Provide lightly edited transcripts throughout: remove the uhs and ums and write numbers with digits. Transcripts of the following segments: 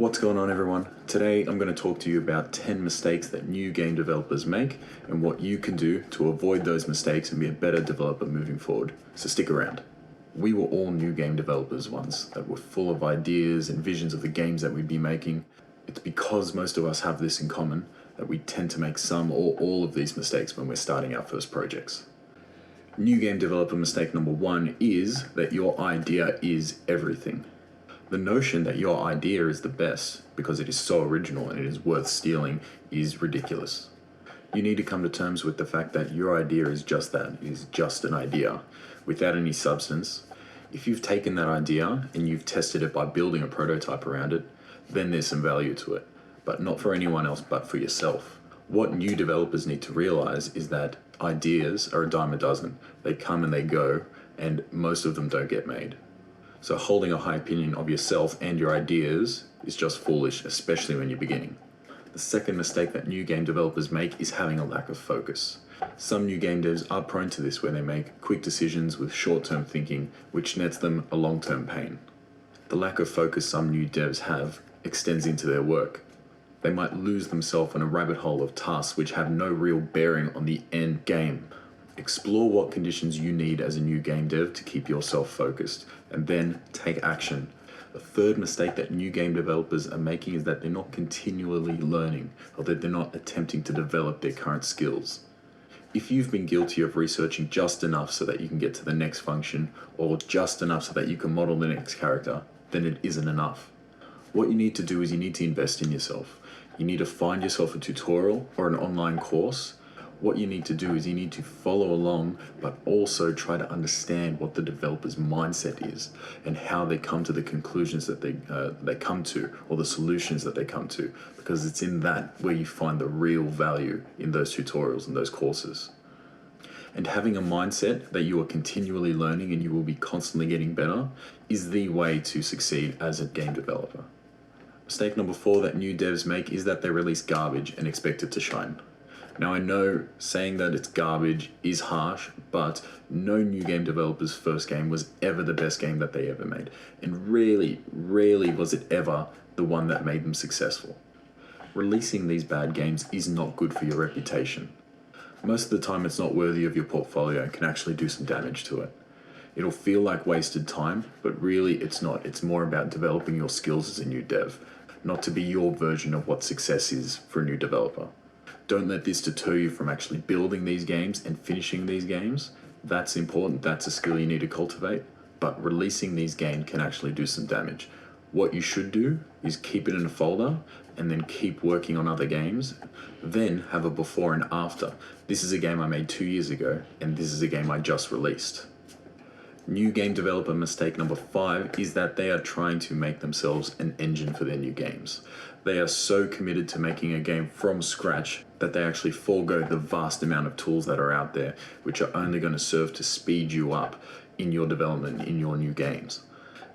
What's going on, everyone? Today I'm going to talk to you about 10 mistakes that new game developers make and what you can do to avoid those mistakes and be a better developer moving forward. So stick around. We were all new game developers once that were full of ideas and visions of the games that we'd be making. It's because most of us have this in common that we tend to make some or all of these mistakes when we're starting our first projects. New game developer mistake number 1 is that your idea is everything. The notion that your idea is the best because it is so original and it is worth stealing is ridiculous. You need to come to terms with the fact that your idea is just that, it is just an idea, without any substance. If you've taken that idea and you've tested it by building a prototype around it, then there's some value to it, but not for anyone else but for yourself. What new developers need to realize is that ideas are a dime a dozen. They come and they go, and most of them don't get made. So holding a high opinion of yourself and your ideas is just foolish, especially when you're beginning. The second mistake that new game developers make is having a lack of focus. Some new game devs are prone to this, where they make quick decisions with short-term thinking, which nets them a long-term pain. The lack of focus some new devs have extends into their work. They might lose themselves in a rabbit hole of tasks which have no real bearing on the end game. Explore what conditions you need as a new game dev to keep yourself focused, and then take action. The third mistake that new game developers are making is that they're not continually learning, or that they're not attempting to develop their current skills. If you've been guilty of researching just enough so that you can get to the next function, or just enough so that you can model the next character, then it isn't enough. What you need to do is you need to invest in yourself. You need to find yourself a tutorial or an online course. What you need to do is you need to follow along, but also try to understand what the developer's mindset is and how they come to the conclusions that they come to, or the solutions that they come to, because it's in that where you find the real value in those tutorials and those courses. And having a mindset that you are continually learning and you will be constantly getting better is the way to succeed as a game developer. Mistake number 4 that new devs make is that they release garbage and expect it to shine. Now, I know saying that it's garbage is harsh, but no new game developer's first game was ever the best game that they ever made. And rarely was it ever the one that made them successful. Releasing these bad games is not good for your reputation. Most of the time it's not worthy of your portfolio and can actually do some damage to it. It'll feel like wasted time, but really it's not. It's more about developing your skills as a new dev, not to be your version of what success is for a new developer. Don't let this deter you from actually building these games and finishing these games. That's important, that's a skill you need to cultivate, but releasing these games can actually do some damage. What you should do is keep it in a folder and then keep working on other games, then have a before and after. This is a game I made 2 years ago, and this is a game I just released. New game developer mistake number 5 is that they are trying to make themselves an engine for their new games. They are so committed to making a game from scratch that they actually forego the vast amount of tools that are out there, which are only going to serve to speed you up in your development in your new games.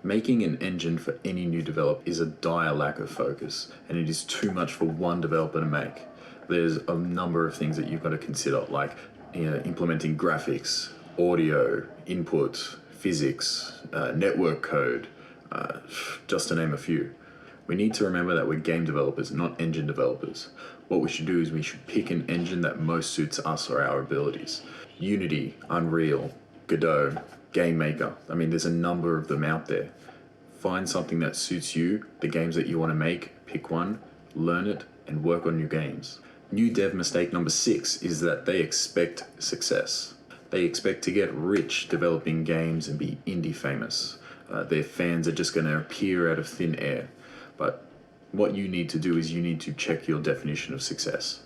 Making an engine for any new developer is a dire lack of focus, and it is too much for one developer to make. There's a number of things that you've got to consider, like implementing graphics, audio, input, physics, network code, just to name a few. We need to remember that we're game developers, not engine developers. What we should do is we should pick an engine that most suits us or our abilities. Unity, Unreal, Godot, Game Maker. I mean, there's a number of them out there. Find something that suits you, the games that you want to make, pick one, learn it, and work on your games. New dev mistake number 6 is that they expect success. They expect to get rich developing games and be indie famous. Their fans are just going to appear out of thin air. But what you need to do is you need to check your definition of success.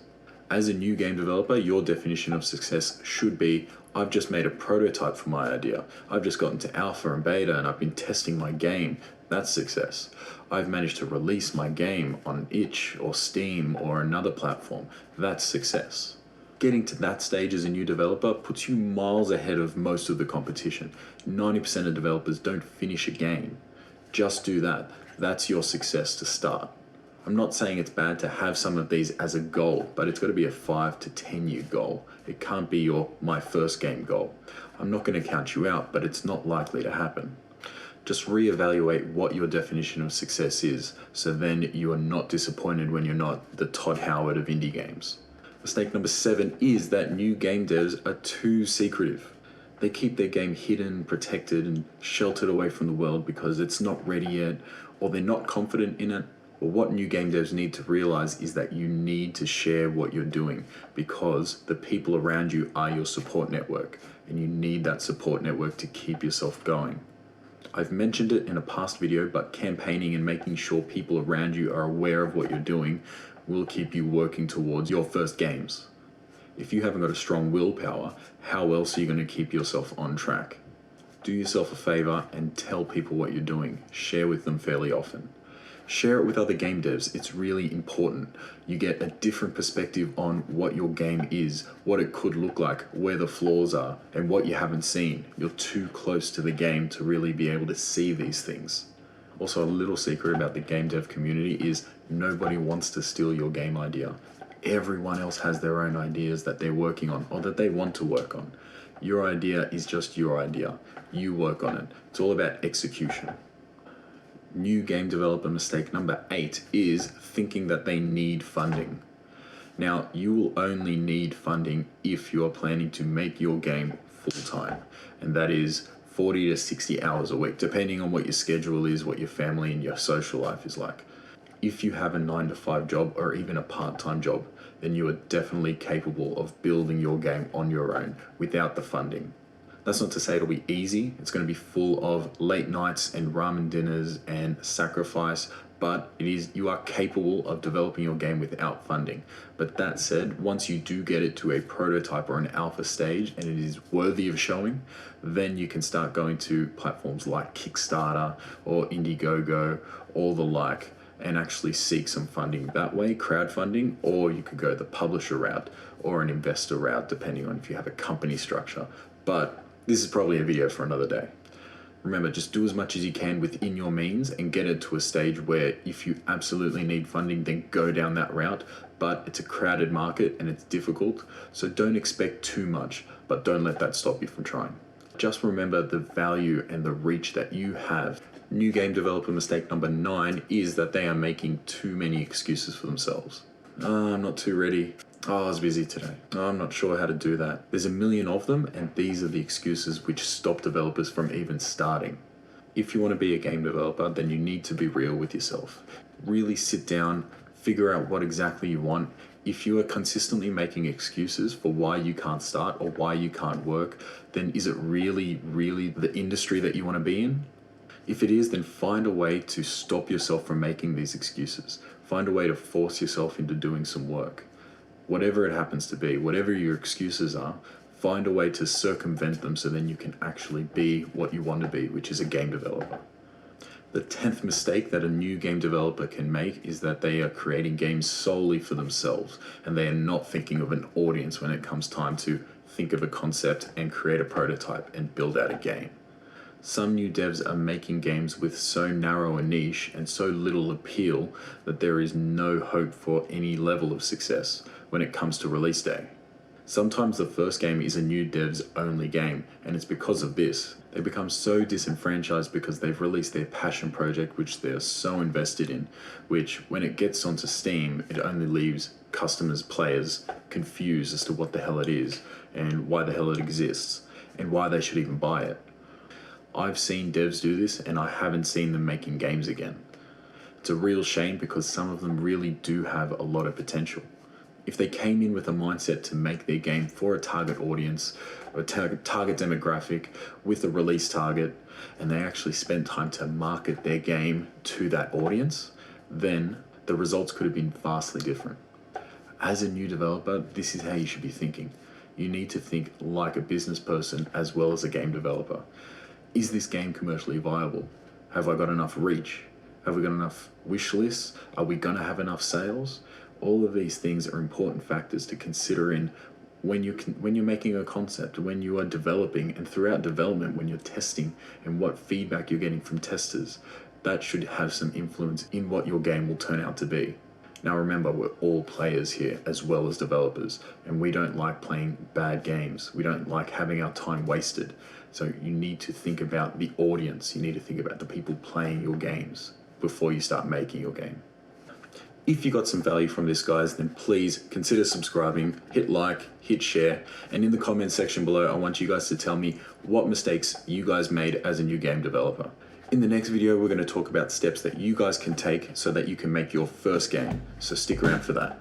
As a new game developer, your definition of success should be, I've just made a prototype for my idea. I've just gotten to alpha and beta and I've been testing my game. That's success. I've managed to release my game on itch or Steam or another platform. That's success. Getting to that stage as a new developer puts you miles ahead of most of the competition. 90% of developers don't finish a game. Just do that. That's your success to start. I'm not saying it's bad to have some of these as a goal, but it's got to be a 5 to 10 year goal. It can't be my first game goal. I'm not going to count you out, but it's not likely to happen. Just reevaluate what your definition of success is, so then you are not disappointed when you're not the Todd Howard of indie games. Mistake number 7 is that new game devs are too secretive. They keep their game hidden, protected, and sheltered away from the world because it's not ready yet, or they're not confident in it. Well, what new game devs need to realize is that you need to share what you're doing, because the people around you are your support network, and you need that support network to keep yourself going. I've mentioned it in a past video, but campaigning and making sure people around you are aware of what you're doing will keep you working towards your first games. If you haven't got a strong willpower, how else are you going to keep yourself on track? Do yourself a favor and tell people what you're doing. Share with them fairly often. Share it with other game devs. It's really important. You get a different perspective on what your game is, what it could look like, where the flaws are, and what you haven't seen. You're too close to the game to really be able to see these things. Also, a little secret about the game dev community is nobody wants to steal your game idea. Everyone else has their own ideas that they're working on or that they want to work on. Your idea is just your idea. You work on it. It's all about execution. New game developer mistake number 8 is thinking that they need funding. Now, you will only need funding if you are planning to make your game full-time, and that is 40 to 60 hours a week, depending on what your schedule is, what your family and your social life is like. If you have a 9-to-5 job or even a part-time job, then you are definitely capable of building your game on your own without the funding. That's not to say it'll be easy. It's going to be full of late nights and ramen dinners and sacrifice, but you are capable of developing your game without funding. But that said, once you do get it to a prototype or an alpha stage and it is worthy of showing, then you can start going to platforms like Kickstarter or Indiegogo or the like, and actually seek some funding that way, crowdfunding, or you could go the publisher route or an investor route, depending on if you have a company structure. But this is probably a video for another day. Remember, just do as much as you can within your means and get it to a stage where if you absolutely need funding, then go down that route. But it's a crowded market and it's difficult, so don't expect too much, but don't let that stop you from trying. Just remember the value and the reach that you have. New game developer mistake number 9 is that they are making too many excuses for themselves. I'm not too ready. I was busy today. I'm not sure how to do that. There's a million of them, and these are the excuses which stop developers from even starting. If you want to be a game developer, then you need to be real with yourself. Really sit down, figure out what exactly you want. If you are consistently making excuses for why you can't start or why you can't work, then is it really the industry that you want to be in? If it is, then find a way to stop yourself from making these excuses. Find a way to force yourself into doing some work. Whatever it happens to be, whatever your excuses are, find a way to circumvent them so then you can actually be what you want to be, which is a game developer. The 10th mistake that a new game developer can make is that they are creating games solely for themselves, and they are not thinking of an audience when it comes time to think of a concept and create a prototype and build out a game. Some new devs are making games with so narrow a niche and so little appeal that there is no hope for any level of success when it comes to release day. Sometimes the first game is a new dev's only game, and it's because of this. They become so disenfranchised because they've released their passion project which they're so invested in, which when it gets onto Steam, it only leaves customers, players, confused as to what the hell it is and why the hell it exists and why they should even buy it. I've seen devs do this and I haven't seen them making games again. It's a real shame because some of them really do have a lot of potential. If they came in with a mindset to make their game for a target audience, or a target demographic with a release target, and they actually spent time to market their game to that audience, then the results could have been vastly different. As a new developer, this is how you should be thinking. You need to think like a business person as well as a game developer. Is this game commercially viable? Have I got enough reach? Have we got enough wish lists? Are we going to have enough sales? All of these things are important factors to consider in when you're making a concept, when you are developing, and throughout development when you're testing and what feedback you're getting from testers. That should have some influence in what your game will turn out to be. Now remember, we're all players here as well as developers, and we don't like playing bad games. We don't like having our time wasted. So you need to think about the audience. You need to think about the people playing your games before you start making your game. If you got some value from this, guys, then please consider subscribing, hit like, hit share, and in the comments section below, I want you guys to tell me what mistakes you guys made as a new game developer. In the next video, we're going to talk about steps that you guys can take so that you can make your first game. So stick around for that.